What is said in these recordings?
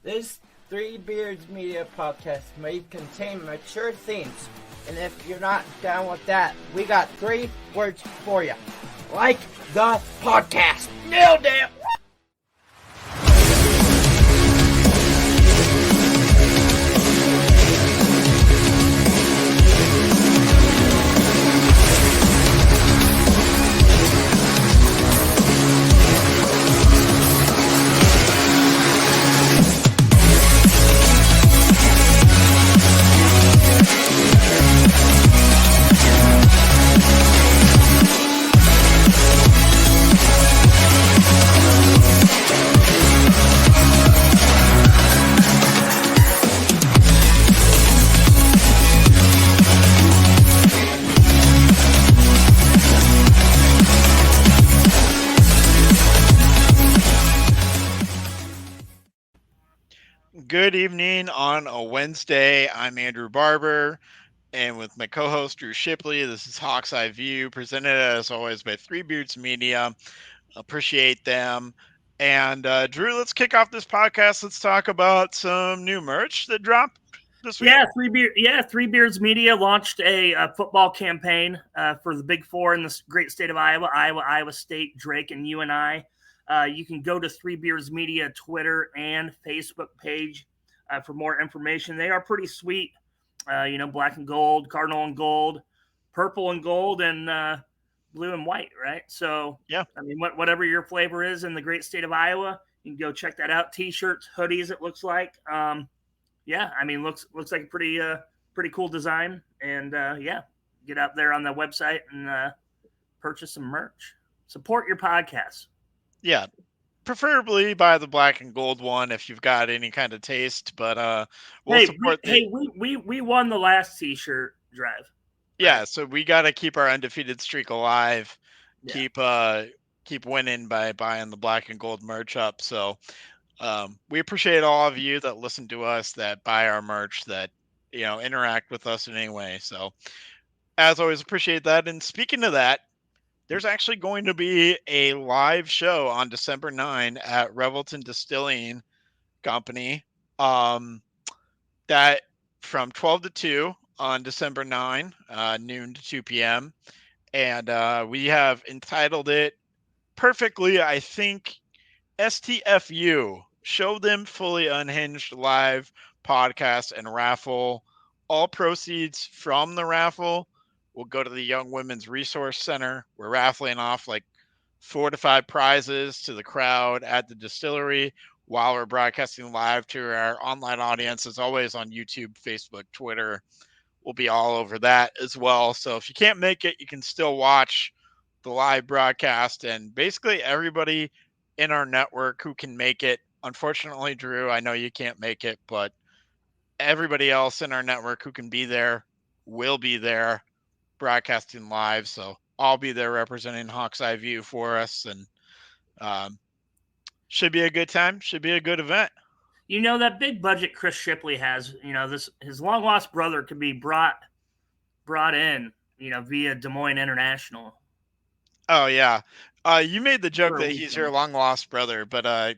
This Three Beards Media podcast may contain mature themes, and if you're not down with that, we got 3 words for you. Like the podcast. Nailed it! Good evening on a Wednesday. I'm Andrew Barber, and with my co-host Drew Shipley, this is Hawk's Eye View, presented as always by Three Beards Media. Appreciate them. And Drew, let's kick off this podcast. Let's talk about some new merch that dropped this week. Three Beards Media launched a football campaign for the Big Four in the great state of Iowa, Iowa State, Drake, and UNI. You can go to Three Beards Media Twitter and Facebook page for more information. They are pretty sweet. Black and gold, cardinal and gold, purple and gold, and blue and white, right? So, yeah. I mean, whatever your flavor is in the great state of Iowa, you can go check that out. T-shirts, hoodies, it looks like. Looks like a pretty cool design. And, get out there on the website and purchase some merch. Support your podcast. Yeah, preferably buy the black and gold one if you've got any kind of taste. But we'll support. We won the last T-shirt drive. Yeah, so we got to keep our undefeated streak alive. Yeah. Keep winning by buying the black and gold merch up. So we appreciate all of you that listen to us, that buy our merch, that interact with us in any way. So as always, appreciate that. And speaking of that, there's actually going to be a live show on December 9 at Revelton Distilling Company. That from 12 to 2 on December 9, noon to 2 p.m. And we have entitled it perfectly, I think, STFU, Show Them Fully Unhinged Live Podcast and Raffle. All proceeds from the raffle will go to the Young Women's Resource Center. We're raffling off like 4 to 5 prizes to the crowd at the distillery while we're broadcasting live to our online audience, as always, on YouTube, Facebook, Twitter. We'll be all over that as well. So if you can't make it, you can still watch the live broadcast. And basically everybody in our network who can make it, unfortunately, Drew, I know you can't make it, but everybody else in our network who can be there will be there broadcasting live. So I'll be there representing Hawk's Eye View for us, and should be a good time. Should be a good event. That big budget Chris Shipley has, his long lost brother could be brought in, via Des Moines International. Oh yeah. You made the joke that he's your long lost brother, but I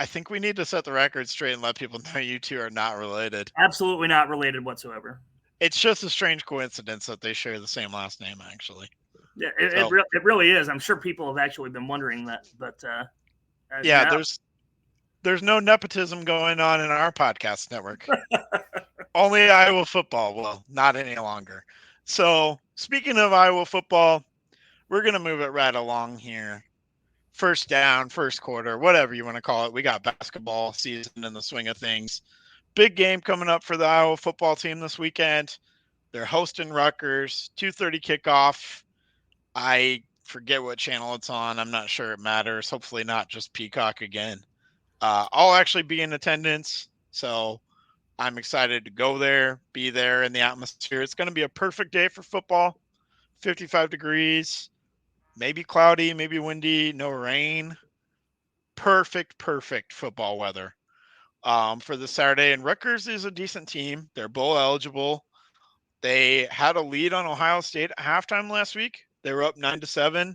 think we need to set the record straight and let people know you two are not related. Absolutely not related whatsoever. It's just a strange coincidence that they share the same last name, actually. Yeah, it really is. I'm sure people have actually been wondering that, but there's no nepotism going on in our podcast network. Only Iowa football. Well, not any longer. So speaking of Iowa football, we're going to move it right along here. First down, first quarter, whatever you want to call it. We got basketball season in the swing of things. Big game coming up for the Iowa football team this weekend. They're hosting Rutgers, 2:30 kickoff. I forget what channel it's on. I'm not sure it matters. Hopefully not just Peacock again. I'll actually be in attendance, so I'm excited to go there, be there in the atmosphere. It's going to be a perfect day for football. 55 degrees, maybe cloudy, maybe windy, no rain. Perfect football weather. For the Saturday. And Rutgers is a decent team. They're bowl eligible. They had a lead on Ohio State at halftime last week. They were up 9-7.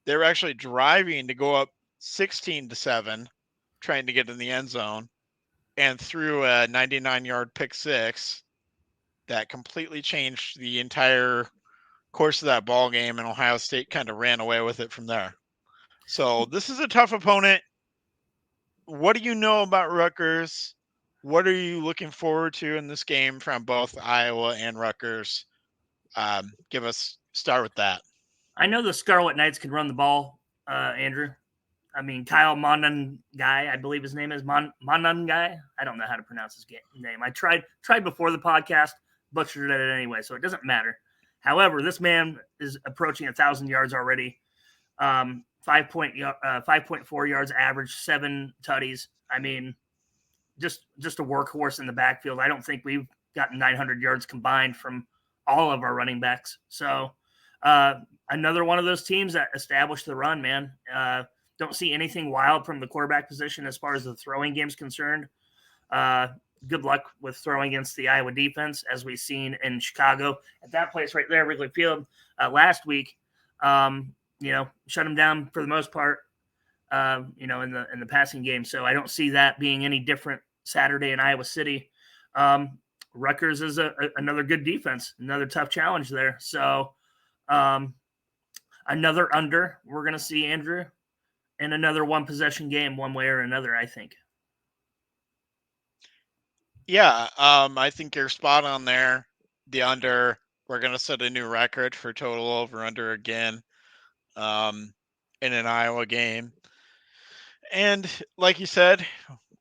They were actually driving to go up 16-7, trying to get in the end zone. and threw a 99-yard pick six that completely changed the entire course of that ball game, and Ohio State kind of ran away with it from there. So this is a tough opponent. What do you know about Rutgers? What are you looking forward to in this game from both Iowa and Rutgers? Start with that. I know the Scarlet Knights can run the ball, Andrew. I mean, Kyle Monangai, I believe his name is Monangai. I don't know how to pronounce his name. I tried before the podcast, butchered it anyway, so it doesn't matter. However, this man is approaching 1,000 yards already. 5.4 yards average, 7 tutties. I mean, just a workhorse in the backfield. I don't think we've gotten 900 yards combined from all of our running backs. So another one of those teams that established the run, man. Don't see anything wild from the quarterback position as far as the throwing game is concerned. Good luck with throwing against the Iowa defense, as we've seen in Chicago at that place right there, Wrigley Field, last week. Shut them down for the most part. In the passing game. So I don't see that being any different Saturday in Iowa City. Rutgers is another good defense, another tough challenge there. So another under we're going to see, Andrew, and another one possession game one way or another, I think. Yeah, I think you're spot on there. The under, we're going to set a new record for total over under again in an Iowa game. And like you said,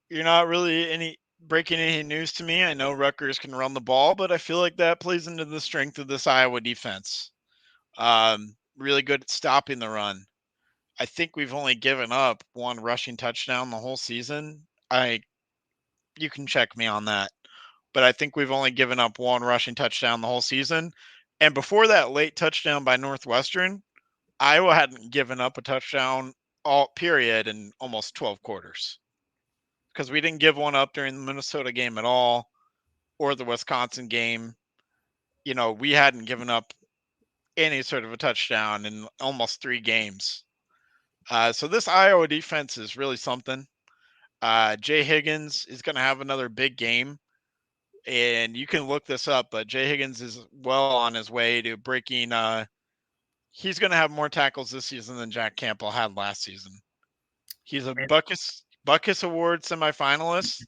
you're not really breaking any news to me. I know Rutgers can run the ball, but I feel like that plays into the strength of this Iowa defense. Really good at stopping the run. I think we've only given up one rushing touchdown the whole season. You can check me on that, but I think we've only given up one rushing touchdown the whole season. And before that late touchdown by Northwestern, Iowa hadn't given up a touchdown all period in almost 12 quarters, because we didn't give one up during the Minnesota game at all, or the Wisconsin game. We hadn't given up any sort of a touchdown in almost 3 games. So this Iowa defense is really something. Jay Higgins is going to have another big game, and you can look this up, but Jay Higgins is well on his way to breaking. He's going to have more tackles this season than Jack Campbell had last season. He's a Butkus Award semifinalist,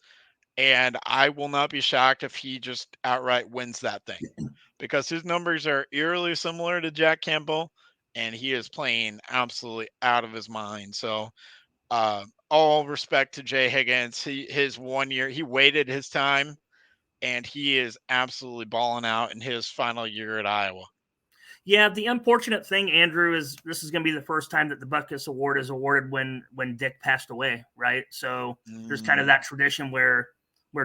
and I will not be shocked if he just outright wins that thing, because his numbers are eerily similar to Jack Campbell, and he is playing absolutely out of his mind. So all respect to Jay Higgins. His 1 year, he waited his time, and he is absolutely balling out in his final year at Iowa. Yeah, the unfortunate thing, Andrew, is this is going to be the first time that the Butkus Award is awarded when Dick passed away, right? So there's kind of that tradition where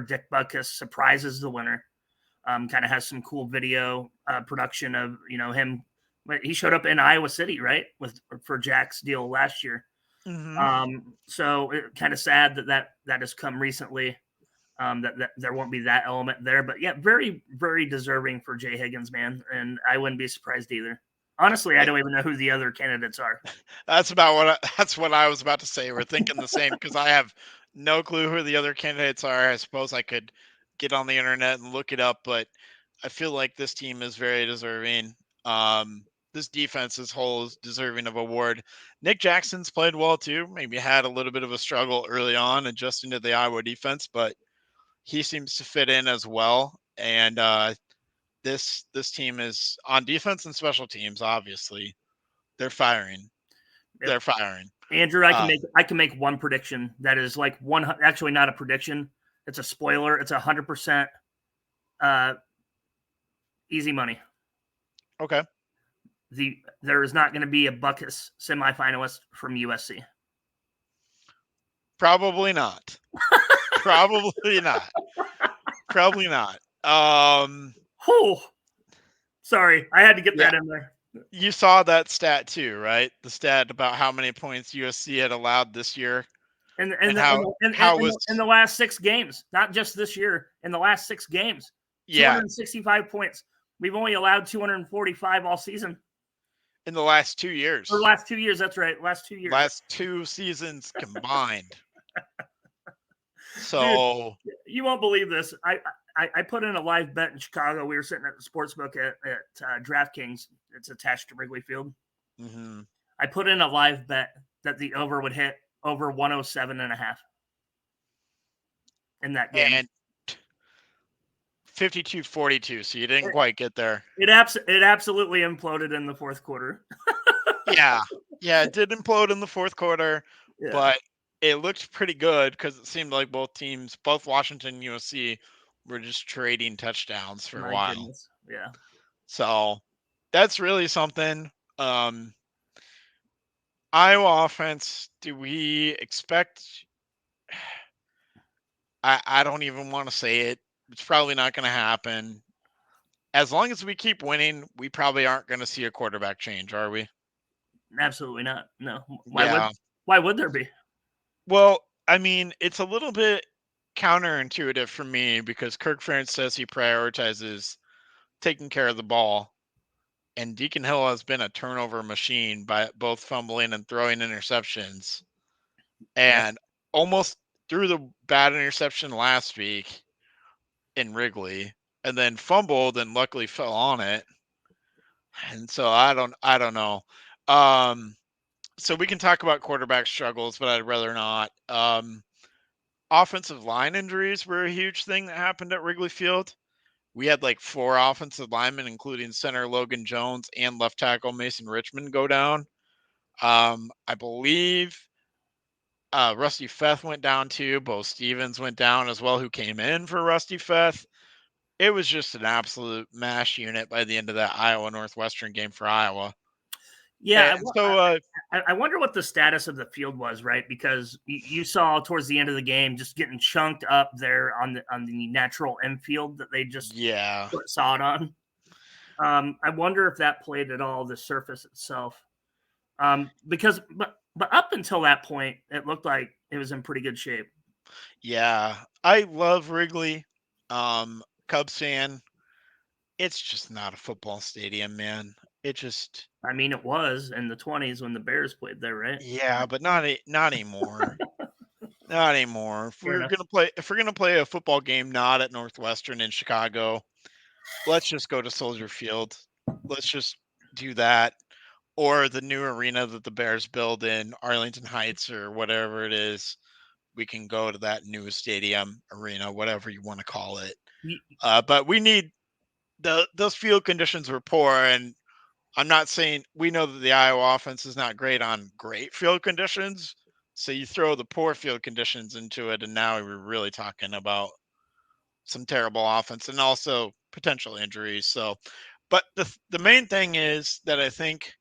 Dick Butkus surprises the winner. Kind of has some cool video production of him. He showed up in Iowa City, right, for Jack's deal last year. Mm-hmm. So it kind of sad that has come recently. That there won't be that element there, but yeah, very, very deserving for Jay Higgins, man. And I wouldn't be surprised either. Honestly, I don't even know who the other candidates are. That's what I was about to say. We're thinking the same, because I have no clue who the other candidates are. I suppose I could get on the internet and look it up, but I feel like this team is very deserving. This defense as whole is deserving of award. Nick Jackson's played well too. Maybe had a little bit of a struggle early on adjusting to the Iowa defense, but he seems to fit in as well. And this team is on defense and special teams. Obviously, they're firing. Yep. They're firing. Andrew, I can make one prediction that is like actually not a prediction. It's a spoiler. It's 100% easy money. Okay. There is not going to be a Butkus semifinalist from USC. Probably not. Probably not. Probably not. Oh, sorry. I had to get that in there. You saw that stat too, right? The stat about how many points USC had allowed this year. And how it was in the last 6 games, not just this year, in the last 6 games. 265 points. We've only allowed 245 all season. In the last 2 years. Or last 2 years, that's right. Last 2 years. Last 2 seasons combined. So Dude, You won't believe this. I put in a live bet in Chicago. We were sitting at the sportsbook at DraftKings. It's attached to Wrigley Field. Mm-hmm. I put in a live bet that the over would hit over 107.5 in that game. And 52-42, so you didn't quite get there. It absolutely imploded in the fourth quarter. Yeah, it did implode in the fourth quarter, but it looked pretty good because it seemed like both teams, both Washington and USC, were just trading touchdowns for a while. Goodness. Yeah. So that's really something. Iowa offense, do we expect? I don't even want to say it. It's probably not going to happen. As long as we keep winning, we probably aren't going to see a quarterback change, are we? Absolutely not. No. Why would there be? Well, I mean, it's a little bit counterintuitive for me because Kirk Ferentz says he prioritizes taking care of the ball, and Deacon Hill has been a turnover machine by both fumbling and throwing interceptions, and almost threw the bad interception last week in Wrigley, and then fumbled and luckily fell on it. And so I don't know. So we can talk about quarterback struggles, but I'd rather not. Offensive line injuries were a huge thing that happened at Wrigley Field. We had like 4 offensive linemen, including center Logan Jones and left tackle Mason Richmond, go down. I believe Rusty Feth went down too. Bo Stevens went down as well, who came in for Rusty Feth. It was just an absolute mash unit by the end of that Iowa Northwestern game for Iowa. Yeah. And so I wonder what the status of the field was, right? Because you saw towards the end of the game just getting chunked up there on the natural infield that they just put sod on. I wonder if that played at all the surface itself. Because up until that point, it looked like it was in pretty good shape. Yeah, I love Wrigley. Cubs fan. It's just not a football stadium, man. It just. I mean, it was in the 20s when the Bears played there, right? Yeah, but not anymore. Not anymore. If we're gonna play a football game not at Northwestern in Chicago, let's just go to Soldier Field. Let's just do that, or the new arena that the Bears build in Arlington Heights or whatever it is. We can go to that new stadium, arena, whatever you want to call it. But we need those field conditions were poor, and I'm not saying we know that the Iowa offense is not great on great field conditions. So you throw the poor field conditions into it, and now we're really talking about some terrible offense and also potential injuries. So, but the main thing is that I think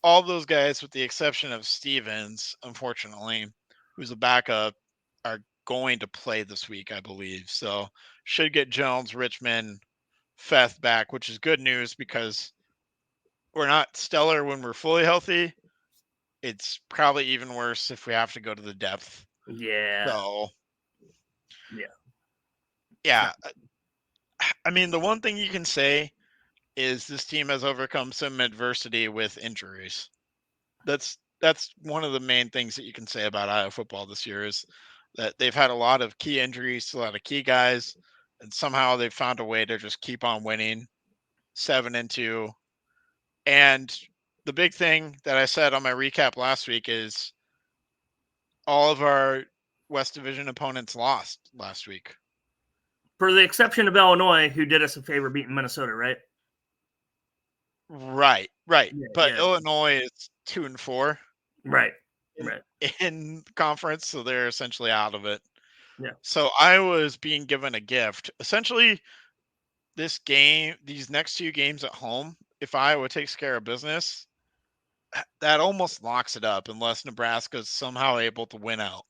all those guys, with the exception of Stevens, unfortunately, who's a backup, are going to play this week, I believe. So should get Jones, Richmond, Feth back, which is good news because we're not stellar when we're fully healthy. It's probably even worse if we have to go to the depth. Yeah. So, yeah. I mean, the one thing you can say is this team has overcome some adversity with injuries. That's one of the main things that you can say about Iowa football this year is that they've had a lot of key injuries to a lot of key guys, and somehow they've found a way to just keep on winning 7-2. And the big thing that I said on my recap last week is all of our West Division opponents lost last week. For the exception of Illinois, who did us a favor beating Minnesota, right? Right. But Illinois is 2-4. Right. In conference, so they're essentially out of it. Yeah. So Iowa is being given a gift. Essentially, these next 2 games at home, if Iowa takes care of business, that almost locks it up unless Nebraska is somehow able to win out.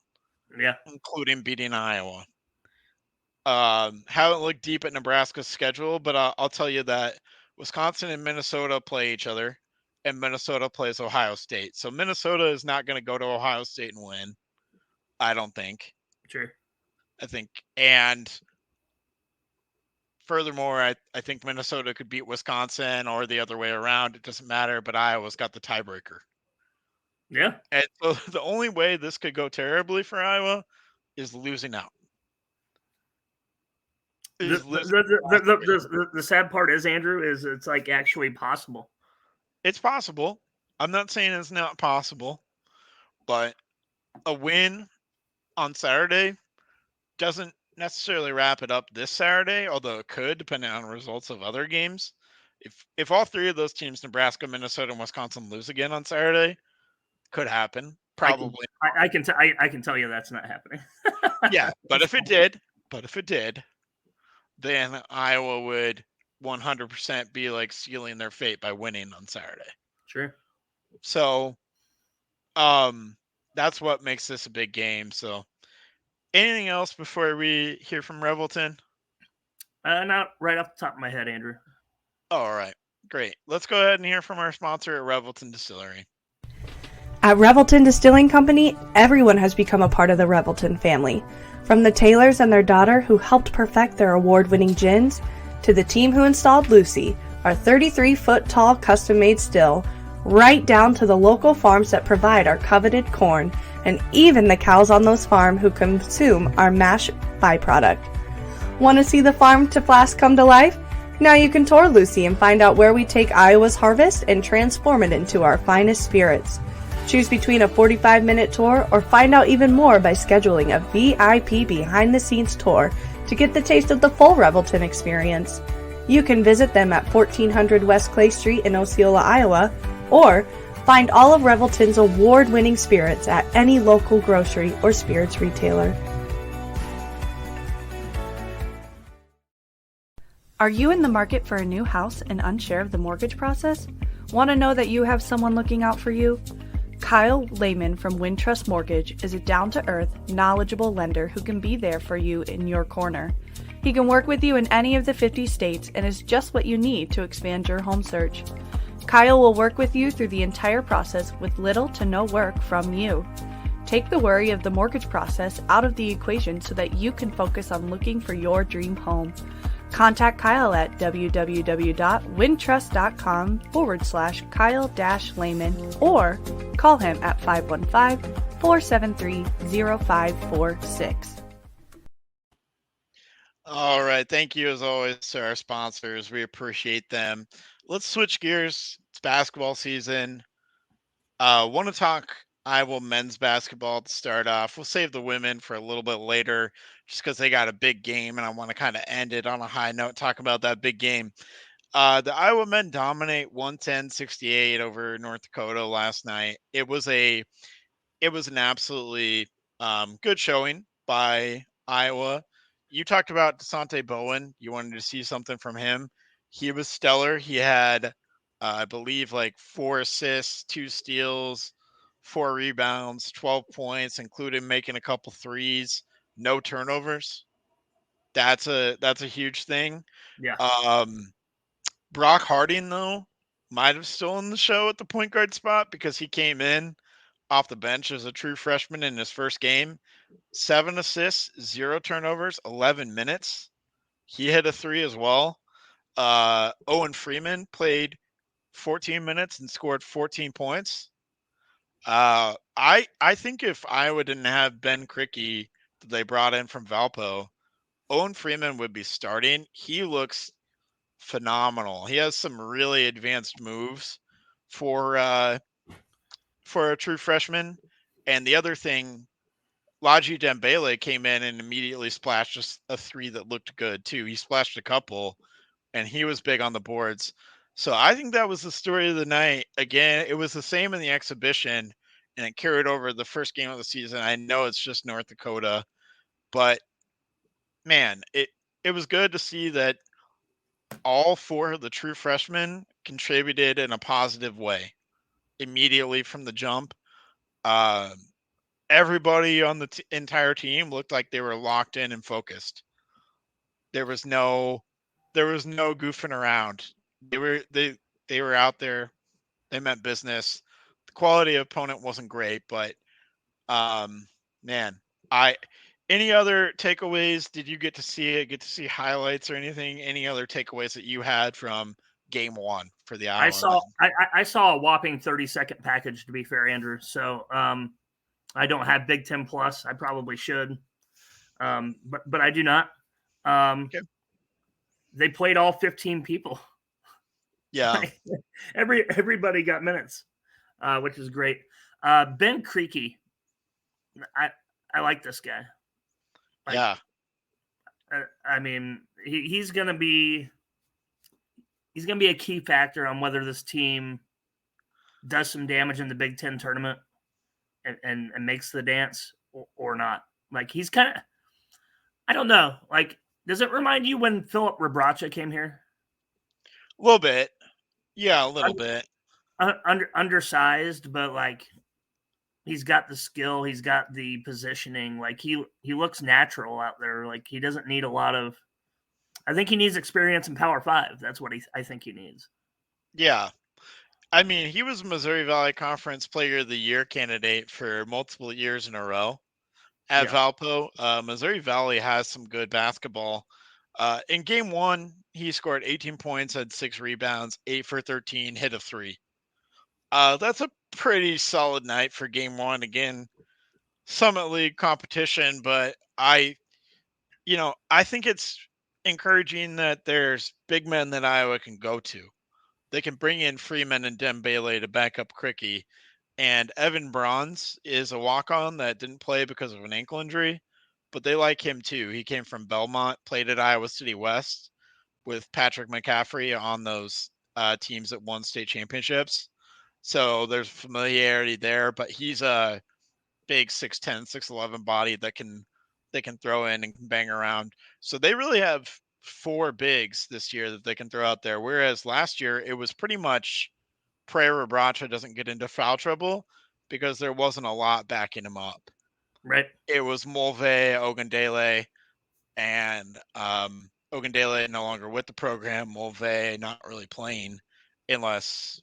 Yeah. Including beating Iowa. Haven't looked deep at Nebraska's schedule, but I'll tell you that Wisconsin and Minnesota play each other, and Minnesota plays Ohio State. So Minnesota is not going to go to Ohio State and win. I don't think. Sure. I think, and furthermore, I think Minnesota could beat Wisconsin or the other way around. It doesn't matter, but Iowa's got the tiebreaker. Yeah. And so the only way this could go terribly for Iowa is losing out. The sad part is, Andrew, is it's like actually possible. It's possible. I'm not saying it's not possible, but a win on Saturday doesn't necessarily wrap it up this Saturday, although it could, depending on the results of other games. If all three of those teams, Nebraska, Minnesota, and Wisconsin, lose again on Saturday, could happen. Probably. I can tell you that's not happening. Yeah, but if it did, then Iowa would 100% be like sealing their fate by winning on Saturday. Sure. So, that's what makes this a big game. So, anything else before we hear from Revelton? Not right off the top of my head, Andrew. All right, great. Let's go ahead and hear from our sponsor at Revelton Distillery. At Revelton Distilling Company, everyone has become a part of the Revelton family. From the Taylors and their daughter who helped perfect their award-winning gins, to the team who installed Lucy, our 33-foot-tall custom-made still, right down to the local farms that provide our coveted corn, and even the cows on those farms who consume our mash byproduct. Want to see the farm to flask come to life? Now you can tour Lucy and find out where we take Iowa's harvest and transform it into our finest spirits. Choose between a 45-minute tour or find out even more by scheduling a VIP behind-the-scenes tour to get the taste of the full Revelton experience. You can visit them at 1400 West Clay Street in Osceola, Iowa, or find all of Revelton's award-winning spirits at any local grocery or spirits retailer. Are you in the market for a new house and unsure of the mortgage process? Want to know that you have someone looking out for you? Kyle Lehman from Wintrust Mortgage is a down-to-earth, knowledgeable lender who can be there for you in your corner. He can work with you in any of the 50 states and is just what you need to expand your home search. Kyle will work with you through the entire process with little to no work from you. Take the worry of the mortgage process out of the equation so that you can focus on looking for your dream home. Contact Kyle at www.wintrust.com/Kyle-Lehman or call him at 515-473-0546. All right. Thank you, as always, to our sponsors. We appreciate them. Let's switch gears. It's basketball season. Want to talk Iowa men's basketball to start off. We'll save the women for a little bit later just because they got a big game, and I want to kind of end it on a high note, talk about that big game. The Iowa men dominate 110-68 over North Dakota last night. It was an absolutely good showing by Iowa. You talked about DeSante Bowen. You wanted to see something from him. He was stellar. He had, I believe, like 4 assists, 2 steals, 4 rebounds, 12 points, including making a couple threes, no turnovers. That's a huge thing. Yeah. Brock Harding, though, might have stolen the show at the point guard spot because he came in off the bench as a true freshman in his first game. 7 assists, 0 turnovers, 11 minutes. He hit a 3 as well. Owen Freeman played 14 minutes and scored 14 points. I think if Iowa didn't have Ben Krikke that they brought in from Valpo, Owen Freeman would be starting. He looks phenomenal. He has some really advanced moves for a true freshman. And the other thing, Laji Dembele came in and immediately splashed just a 3 that looked good too. He splashed a couple, and he was big on the boards. So I think that was the story of the night. Again, it was the same in the exhibition, and it carried over the first game of the season. I know it's just North Dakota, but man, it was good to see that all 4 of the true freshmen contributed in a positive way immediately from the jump. Everybody on the entire team looked like they were locked in and focused. There was no goofing around. They were out there. They meant business. The quality of opponent wasn't great, but man, any other takeaways? Did you get to see it? Get to see highlights or anything? Any other takeaways that you had from game 1 for the Iowa? I saw a whopping 30-second package, to be fair, Andrew. So I don't have Big Ten Plus. I probably should, but I do not. Okay. they played all 15 people. Yeah. Like, everybody got minutes, which is great. Ben Creaky, I like this guy. Like, Yeah. I mean, he's gonna be a key factor on whether this team does some damage in the Big Ten tournament and makes the dance or not. Like, he's kind of, I don't know. Like, does it remind you when Philip Rebracha came here? A little bit. Yeah, a little bit. Undersized, but like he's got the skill, he's got the positioning. Like he looks natural out there. Like he doesn't need a lot of. I think he needs experience in Power 5. That's what I think he needs. Yeah. I mean, he was Missouri Valley Conference Player of the Year candidate for multiple years in a row at Valpo. Missouri Valley has some good basketball. In game 1, he scored 18 points, had 6 rebounds, 8 for 13, hit a 3. That's a pretty solid night for game 1. Again, Summit League competition, but I think it's encouraging that there's big men that Iowa can go to. They can bring in Freeman and Dembele to back up Cricky. And Evan Bronze is a walk-on that didn't play because of an ankle injury, but they like him too. He came from Belmont, played at Iowa City West with Patrick McCaffrey on those teams that won state championships. So there's familiarity there, but he's a big 6'10", 6'11" body that can throw in and can bang around. So they really have 4 bigs this year that they can throw out there. Whereas last year it was pretty much pray Rebracha doesn't get into foul trouble because there wasn't a lot backing him up. Right. It was Mulvey, Ogundele, and Ogundele no longer with the program. Mulvey not really playing unless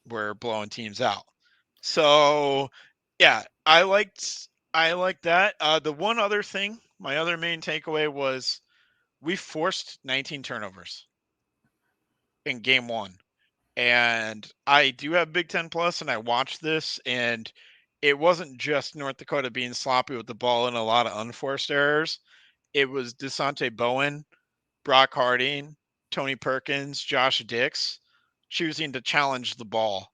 we're blowing teams out. So yeah, I liked that. The one other thing, my other main takeaway was we forced 19 turnovers in game 1. And I do have Big Ten Plus, and I watched this, and it wasn't just North Dakota being sloppy with the ball and a lot of unforced errors. It was DeSante Bowen, Brock Harding, Tony Perkins, Josh Dix choosing to challenge the ball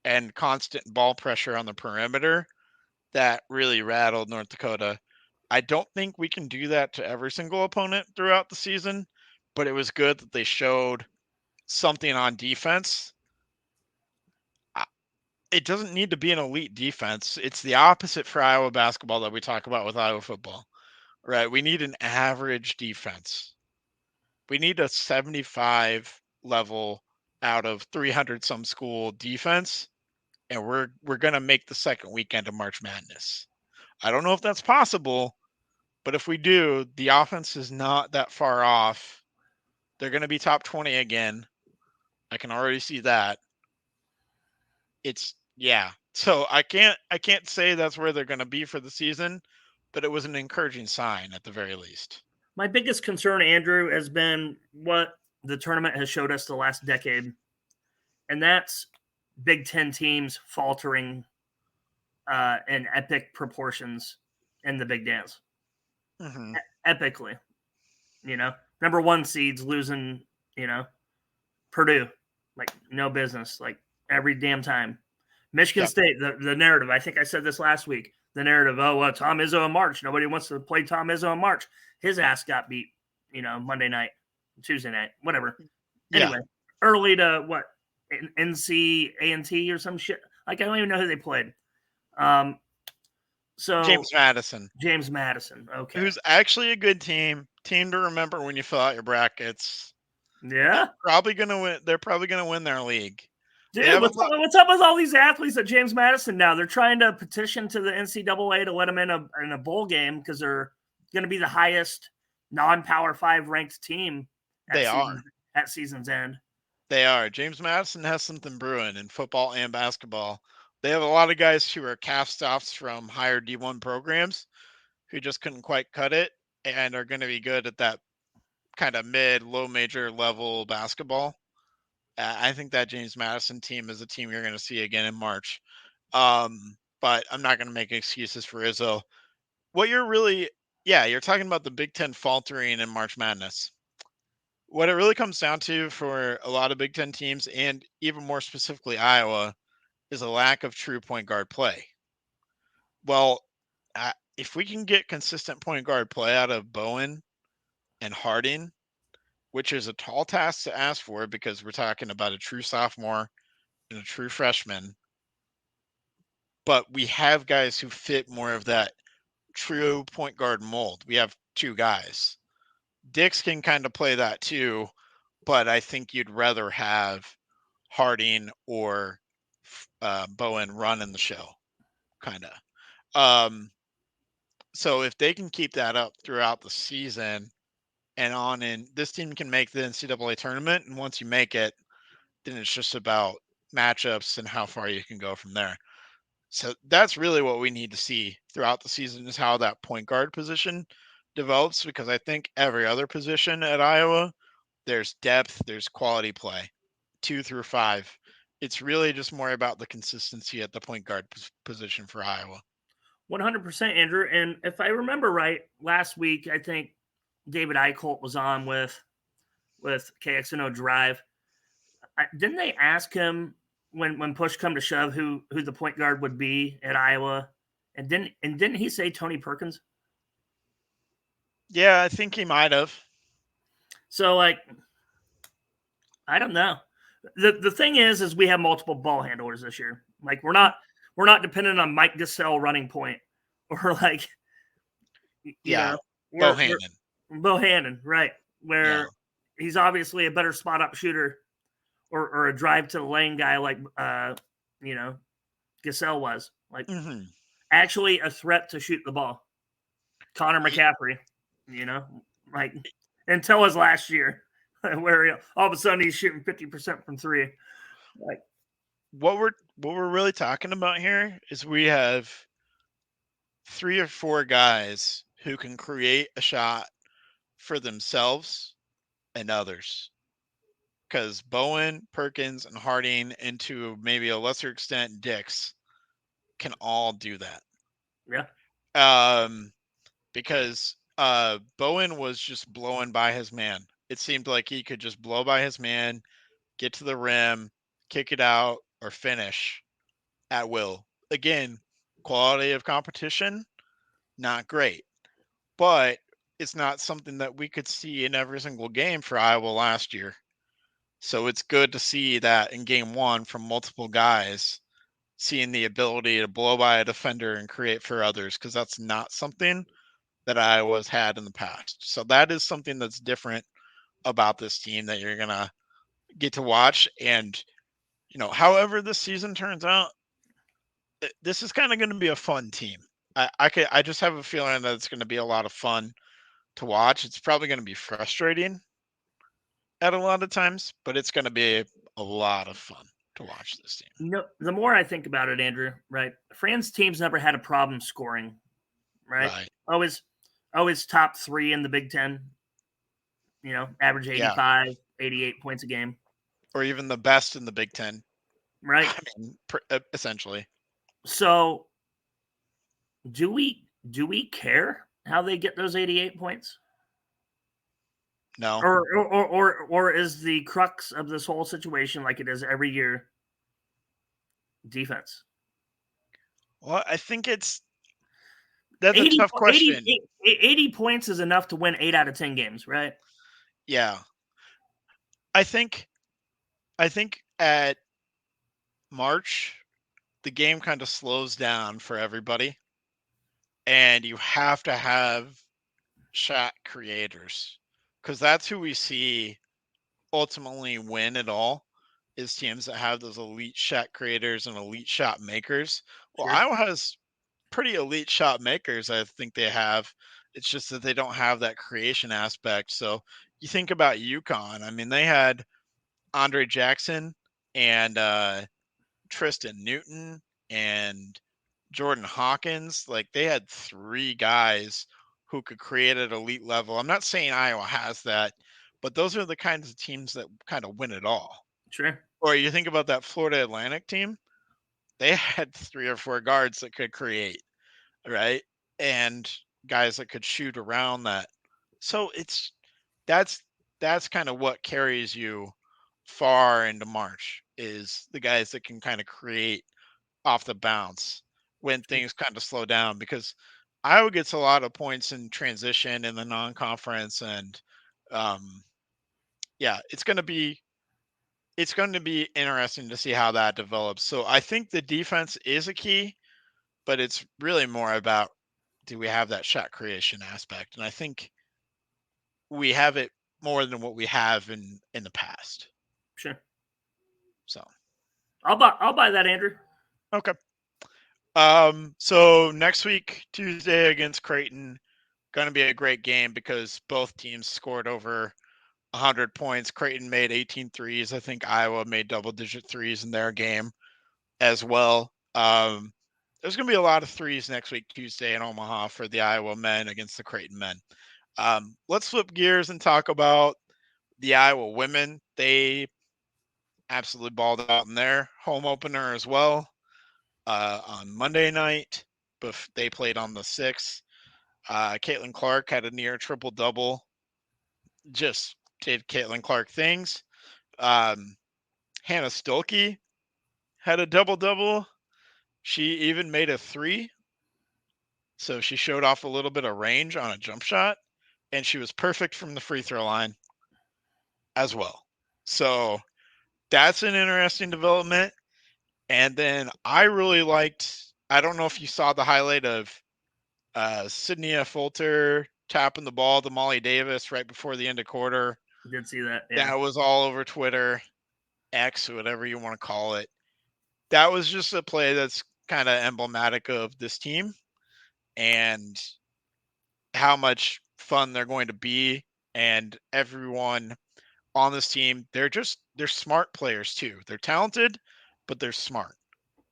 and constant ball pressure on the perimeter that really rattled North Dakota. I don't think we can do that to every single opponent throughout the season, but it was good that they showed something on defense. It doesn't need to be an elite defense. It's the opposite for Iowa basketball that we talk about with Iowa football, right? We need an average defense. We need a 75 level out of 300 some school defense, and we're going to make the second weekend of March Madness. I don't know if that's possible, but if we do, the offense is not that far off. They're going to be top 20 again. I can already see that. So I can't say that's where they're going to be for the season, but it was an encouraging sign at the very least. My biggest concern, Andrew, has been what the tournament has showed us the last decade, and that's Big Ten teams faltering in epic proportions in the big dance. Mm-hmm. Epically, number 1 seeds losing, Purdue, like no business, like every damn time. Michigan State, the narrative, I think I said this last week, the narrative, Tom Izzo in March. Nobody wants to play Tom Izzo in March. His ass got beat, Monday night, Tuesday night, whatever. Anyway, early to what, NC A&T or some shit. Like, I don't even know who they played. So James Madison. Okay. Who's actually a good team to remember when you fill out your brackets. Yeah. They're probably going to win their league. Dude, what's up with all these athletes at James Madison now? They're trying to petition to the NCAA to let them in a bowl game because they're going to be the highest non-Power 5 ranked team at season's end. They are. James Madison has something brewing in football and basketball. They have a lot of guys who are cast-offs from higher D1 programs who just couldn't quite cut it and are going to be good at that kind of low major level basketball. I think that James Madison team is a team you're going to see again in March. But I'm not going to make excuses for Izzo. What you're talking about the Big Ten faltering in March Madness. What it really comes down to for a lot of Big Ten teams, and even more specifically Iowa, is a lack of true point guard play. Well, if we can get consistent point guard play out of Bowen and Harding, which is a tall task to ask for because we're talking about a true sophomore and a true freshman, but we have guys who fit more of that true point guard mold. We have two guys. Dix can kind of play that too, but I think you'd rather have Harding or Bowen running the show, kind of. So if they can keep that up throughout the season and on, and this team can make the NCAA tournament, and once you make it, then it's just about matchups and how far you can go from there. So that's really what we need to see throughout the season is how that point guard position develops, because I think every other position at Iowa, there's depth, there's quality play, 2 through 5. It's really just more about the consistency at the point guard position for Iowa. 100%, Andrew. And if I remember right, last week I think David Eichholt was on with KXNO Drive. Didn't they ask him when push come to shove who the point guard would be at Iowa? And didn't he say Tony Perkins? Yeah, I think he might have. So like, I don't know. The thing is we have multiple ball handlers this year. Like we're not dependent on Mike Gasell running point or like Bohannon. Bohannon, right? Where he's obviously a better spot up shooter or a drive to the lane guy like Gasell was. Like actually a threat to shoot the ball. Connor McCaffrey, like until his last year, where all of a sudden he's shooting 50% from three. Like what we're really talking about here is we have 3 or 4 guys who can create a shot for themselves and others. Because Bowen, Perkins, and Harding, and to maybe a lesser extent Dix, can all do that. Yeah. Because Bowen was just blowing by his man. It seemed like he could just blow by his man, get to the rim, kick it out, or finish at will. Again, quality of competition, not great. But it's not something that we could see in every single game for Iowa last year. So it's good to see that in game 1 from multiple guys, seeing the ability to blow by a defender and create for others, because that's not something that Iowa's had in the past. So that is something that's different about this team that you're going to get to watch. And, however this season turns out, this is kind of going to be a fun team. I just have a feeling that it's going to be a lot of fun to watch. It's probably going to be frustrating at a lot of times, but it's going to be a lot of fun to watch this team. The more I think about it, Andrew, right? Fran's team's never had a problem scoring, right? Always top 3 in the Big Ten. Average 85, 88 points a game. Or even the best in the Big Ten. Right. I mean, essentially. So do we care how they get those 88 points? No. Or is the crux of this whole situation, like it is every year, defense? Well, I think that's a tough question. 80 points is enough to win 8 out of 10 games, right? Yeah. I think at March, the game kind of slows down for everybody. And you have to have shot creators, because that's who we see ultimately win it all, is teams that have those elite shot creators and elite shot makers. Well, Sure. Iowa has pretty elite shot makers. I think they have. It's just that they don't have that creation aspect. So you think about UConn. I mean, they had Andre Jackson and Tristan Newton and Jordan Hawkins. Like, they had 3 guys who could create at elite level. I'm not saying Iowa has that, but those are the kinds of teams that kind of win it all. Sure. Or you think about that Florida Atlantic team, they had 3 or 4 guards that could create, right? And guys that could shoot around that. So that's that's kind of what carries you far into March, is the guys that can kind of create off the bounce when things kind of slow down, because Iowa gets a lot of points in transition in the non-conference, and yeah, it's going to be interesting to see how that develops. So I think the defense is a key, but it's really more about, do we have that shot creation aspect? And I think we have it more than what we have in the past. Sure. So I'll buy that, Andrew. okay. So next week, Tuesday against Creighton, going to be a great game because both teams scored over 100 points. Creighton made 18 threes. I think Iowa made double-digit threes in their game as well. There's going to be a lot of threes next week, Tuesday in Omaha, for the Iowa men against the Creighton men. Let's flip gears and talk about the Iowa women. They absolutely balled out in their home opener as well on Monday night, but they played on the 6th. Caitlin Clark had a near triple-double. Just did Caitlin Clark things. Hannah Stolke had a double-double. She even made a 3. So she showed off a little bit of range on a jump shot, and she was perfect from the free throw line as well. So that's an interesting development. And then I really liked, I don't know if you saw the highlight of Sydney Fulter tapping the ball to Molly Davis right before the end of quarter. Did see that. Yeah. That was all over Twitter, X, whatever you want to call it. That was just a play that's kind of emblematic of this team and how much fun they're going to be. And everyone on this team, they're smart players too. They're talented, but they're smart.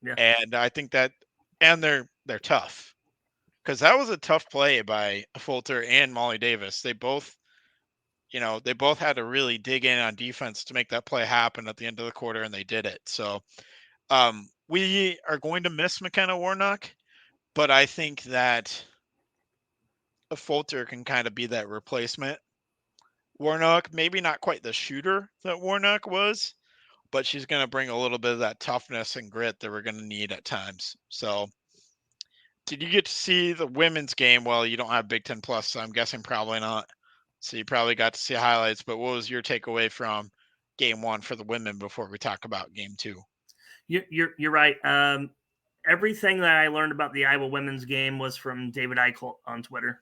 Yeah. And I think that, and they're tough, because that was a tough play by Fulter and Molly Davis. They both had to really dig in on defense to make that play happen at the end of the quarter, and they did it. So we are going to miss McKenna Warnock, but I think that a Fulter can kind of be that replacement. Warnock, maybe not quite the shooter that Warnock was, but she's going to bring a little bit of that toughness and grit that we're going to need at times. So did you get to see the women's game? Well, you don't have Big Ten Plus, so I'm guessing probably not. So you probably got to see highlights, but what was your takeaway from game 1 for the women before we talk about game 2? You're right. Everything that I learned about the Iowa women's game was from David Eichel on Twitter.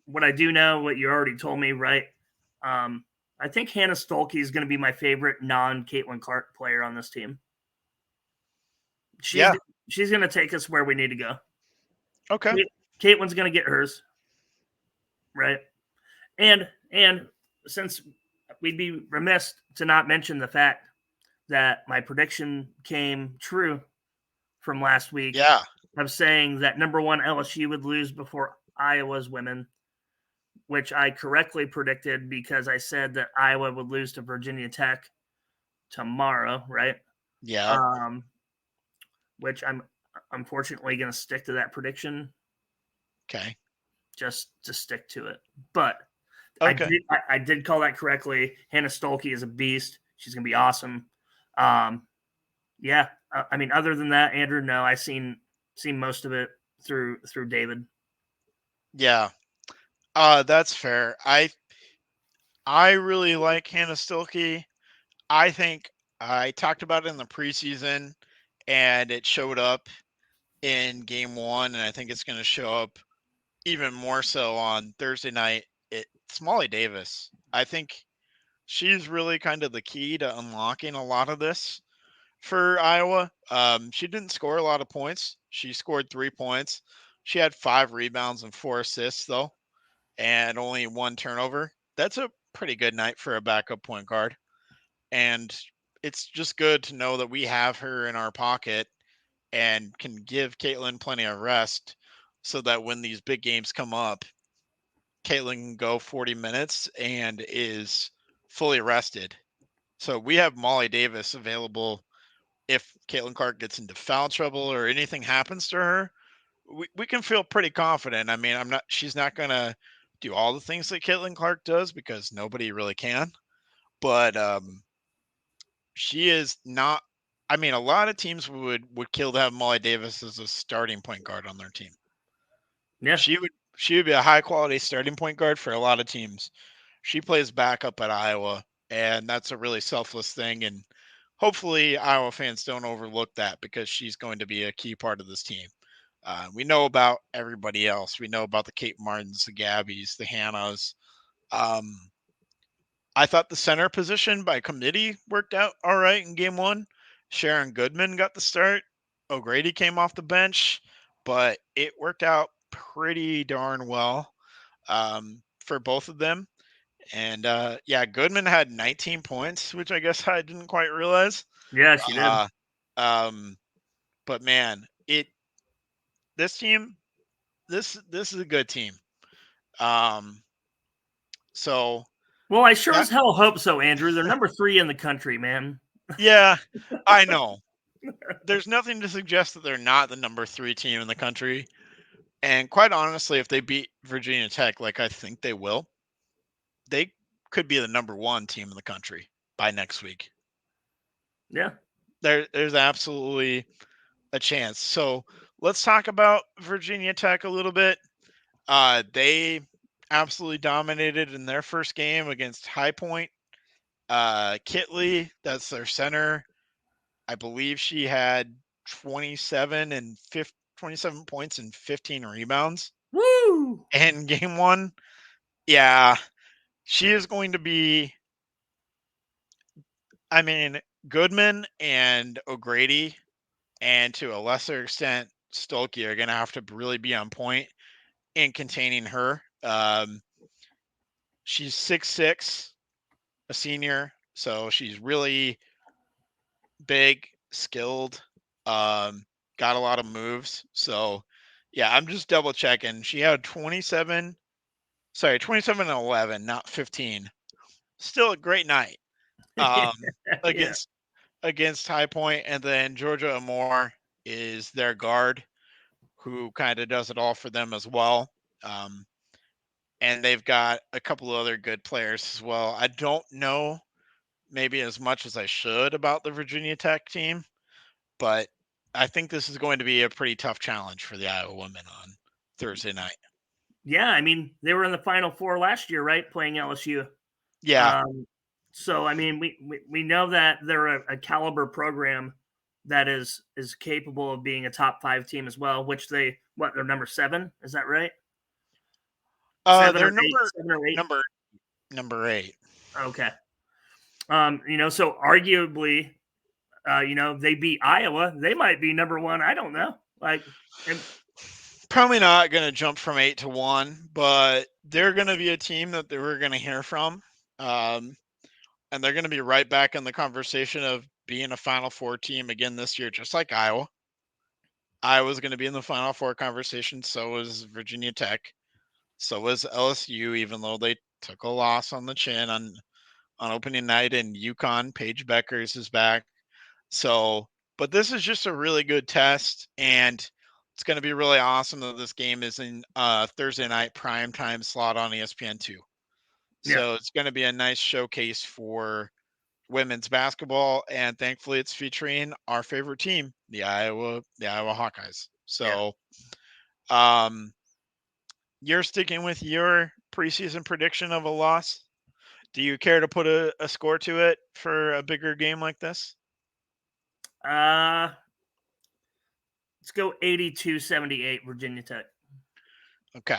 What I do know, what you already told me, right? I think Hannah Stolke is going to be my favorite non-Caitlin Clark player on this team. She's going to take us where we need to go. Okay. Caitlin's going to get hers, right? And since we'd be remiss to not mention the fact that my prediction came true from last week. Yeah. Of saying that number 1 LSU would lose before Iowa's women, which I correctly predicted because I said that Iowa would lose to Virginia Tech tomorrow, right? Yeah. Which I'm unfortunately going to stick to that prediction. Okay. Just to stick to it. But okay. I did call that correctly. Hannah Stolke is a beast. She's going to be awesome. Yeah. I mean, other than that, Andrew, no, I've seen most of it through David. Yeah. That's fair. I really like Hannah Stolke. I think I talked about it in the preseason, and it showed up in game 1, and I think it's going to show up even more so on Thursday night. It's Molly Davis. I think she's really kind of the key to unlocking a lot of this for Iowa. She didn't score a lot of points. She scored 3 points. She had 5 rebounds and 4 assists, though, and only 1 turnover. That's a pretty good night for a backup point guard. And it's just good to know that we have her in our pocket and can give Caitlin plenty of rest so that when these big games come up, Caitlin can go 40 minutes and is fully rested. So we have Molly Davis available if Caitlin Clark gets into foul trouble or anything happens to her. We can feel pretty confident. I mean, she's not going to do all the things that Caitlin Clark does because nobody really can. But she is not. I mean, a lot of teams would kill to have Molly Davis as a starting point guard on their team. Yeah. She would be a high quality starting point guard for a lot of teams. She plays backup at Iowa, and that's a really selfless thing. And hopefully, Iowa fans don't overlook that because she's going to be a key part of this team. We know about everybody else. We know about the Kate Martins, the Gabbies, the Hannahs. I thought the center position by committee worked out all right in game one. Sharon Goodman got the start. O'Grady came off the bench, but it worked out pretty darn well for both of them. And Goodman had 19 points, which I guess I didn't quite realize. Yeah, she did. But man, this team, this is a good team. So well, I sure as hell hope so, Andrew. They're number 3 in the country, man. Yeah, I know. There's nothing to suggest that they're not the number 3 team in the country. And quite honestly, if they beat Virginia Tech, like I think they will, they could be the number 1 team in the country by next week. Yeah. There's absolutely a chance. So let's talk about Virginia Tech a little bit. They absolutely dominated in their first game against High Point. Kitley, that's their center. I believe she had 27 points and 15 rebounds. Woo! In game one. Yeah, she is going to be. I mean, Goodman and O'Grady, and to a lesser extent, Stolke are going to have to really be on point in containing her. She's 6'6", a senior, so she's really big, skilled, got a lot of moves. So, yeah, I'm just double checking. She had 27 and 11, not 15. Still a great night against High Point. And then Georgia Amore is their guard who kind of does it all for them as well. And they've got a couple of other good players as well. I don't know maybe as much as I should about the Virginia Tech team, but I think this is going to be a pretty tough challenge for the Iowa women on Thursday night. Yeah, I mean, they were in the Final Four last year, right? Playing LSU. Yeah. So, I mean, we know that they're a caliber program that is capable of being a top 5 team as well, which they're number 7. Is that right? They're number 8. Okay. So arguably, they beat Iowa. They might be number 1. I don't know. Probably not going to jump from 8 to 1, but they're going to be a team that we're going to hear from. And they're going to be right back in the conversation of being a Final Four team again this year, just like Iowa. Iowa's going to be in the Final Four conversation. So is Virginia Tech. So was LSU, even though they took a loss on the chin on opening night. And UConn, Paige Beckers is back. So, but this is just a really good test. And it's going to be really awesome that this game is in Thursday night primetime slot on ESPN2. So It's going to be a nice showcase for women's basketball, and thankfully it's featuring our favorite team, the Iowa Hawkeyes. So you're sticking with your preseason prediction of a loss. Do you care to put a score to it for a bigger game like this? Let's go 82-78 Virginia Tech. Okay.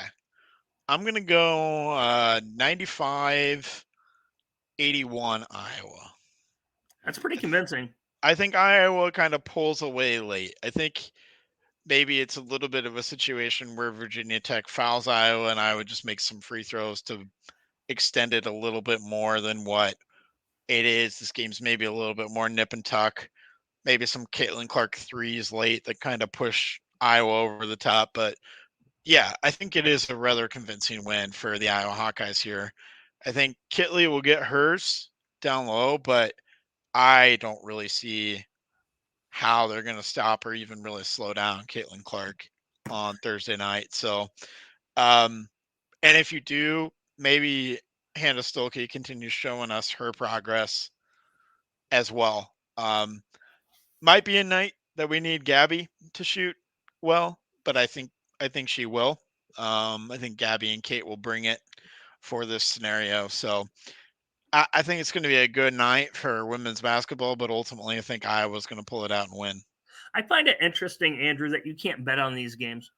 I'm going to go 95-81 Iowa. That's pretty convincing. I think Iowa kind of pulls away late. I think maybe it's a little bit of a situation where Virginia Tech fouls Iowa and Iowa just makes some free throws to extend it a little bit more than what it is. This game's maybe a little bit more nip and tuck. Maybe some Caitlin Clark threes late that kind of push Iowa over the top. But yeah, I think it is a rather convincing win for the Iowa Hawkeyes here. I think Kitley will get hers down low, but I don't really see how they're going to stop or even really slow down Caitlin Clark on Thursday night. So, and And if you do, maybe Hannah Stolke continues showing us her progress as well. Might be a night that we need Gabby to shoot well, but I think she will. I think Gabby and Kate will bring it for this scenario. So I think it's going to be a good night for women's basketball, but ultimately I think Iowa's going to pull it out and win. I find it interesting, Andrew, that you can't bet on these games.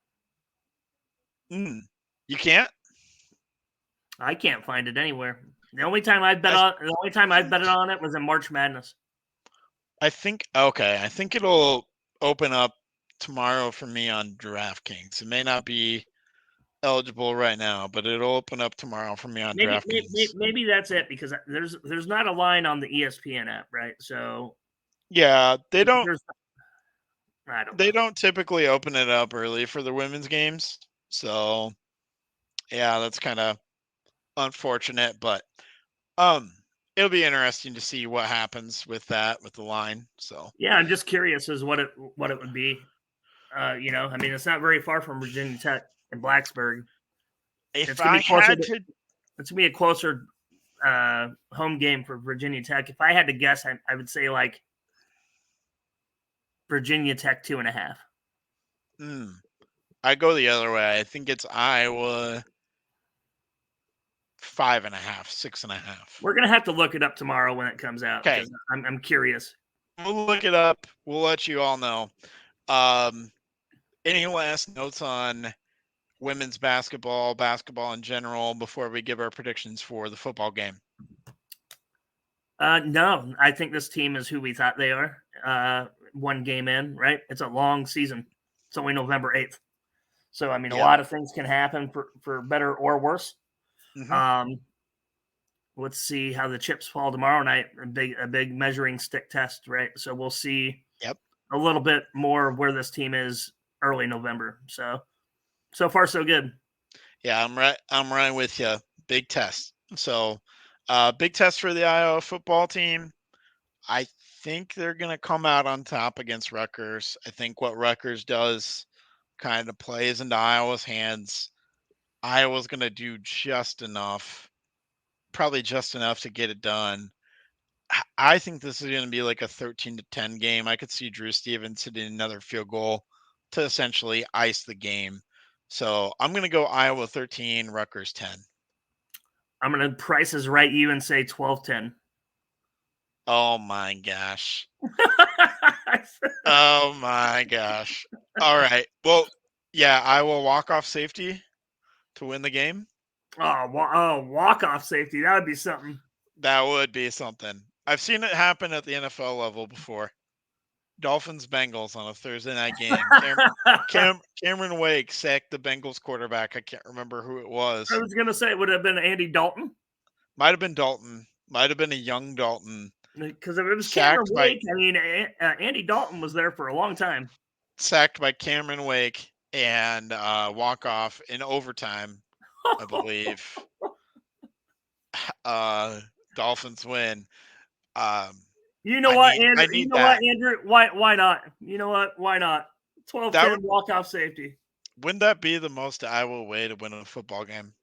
You can't? I can't find it anywhere. The only time I bet on it was in March Madness. I think it'll open up tomorrow for me on DraftKings. It may not be eligible right now, but it'll open up tomorrow for me on DraftKings. Maybe that's it, because there's not a line on the ESPN app, right? So yeah, they don't typically open it up early for the women's games. So yeah, that's kind of unfortunate, but it'll be interesting to see what happens with that, with the line. So yeah, I'm just curious as what it would be. I mean, it's not very far from Virginia Tech and Blacksburg. It's gonna be a closer home game for Virginia Tech. If I had to guess, I would say like Virginia Tech 2.5. I go the other way. I think it's Iowa 5.5, 6.5. We're gonna have to look it up tomorrow when it comes out. Okay, I'm curious. We'll look it up. We'll let you all know. Any last notes on women's basketball in general before we give our predictions for the football game? No, I think this team is who we thought they are. One game in, right? It's a long season. It's only November 8th. So, I mean, a lot of things can happen for better or worse. Mm-hmm. Let's see how the chips fall tomorrow night. A big measuring stick test, right? So we'll see a little bit more of where this team is early November. So far, so good. Yeah, I'm right with you. Big test. So, big test for the Iowa football team. I think they're going to come out on top against Rutgers. I think what Rutgers does kind of plays into Iowa's hands. Iowa's going to do just enough, probably just enough to get it done. I think this is going to be like a 13-10 game. I could see Drew Stevens hitting another field goal to essentially ice the game. So I'm going to go Iowa 13, Rutgers 10. I'm going to Price is Right you and say 12-10. Oh my gosh. Oh my gosh. All right. Well, yeah, I will walk off safety to win the game. Walk off safety. That would be something. That would be something. I've seen it happen at the NFL level before. Dolphins Bengals on a Thursday night game. Cameron Wake sacked the Bengals quarterback. I can't remember who it was. I was going to say it would have been Andy Dalton. Might have been Dalton. Might have been a young Dalton. Because if it was Cameron Wake, I mean, Andy Dalton was there for a long time. Sacked by Cameron Wake and walk off in overtime, I believe. Dolphins win. You know what, Andrew? Why not? You know what? Why not? 12-10 walk-off safety. Wouldn't that be the most Iowa way to win a football game?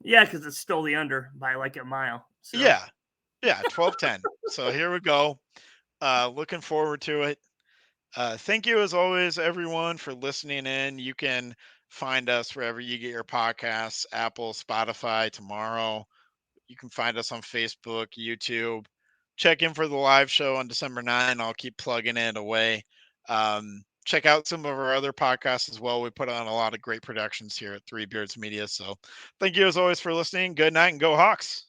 Yeah, because it's still the under by like a mile. So. Yeah, 12-10. So here we go. Looking forward to it. Thank you, as always, everyone, for listening in. You can find us wherever you get your podcasts, Apple, Spotify, tomorrow. You can find us on Facebook, YouTube. Check in for the live show on December 9. I'll keep plugging it away. Check out some of our other podcasts as well. We put on a lot of great productions here at Three Beards Media. So thank you, as always, for listening. Good night and go Hawks.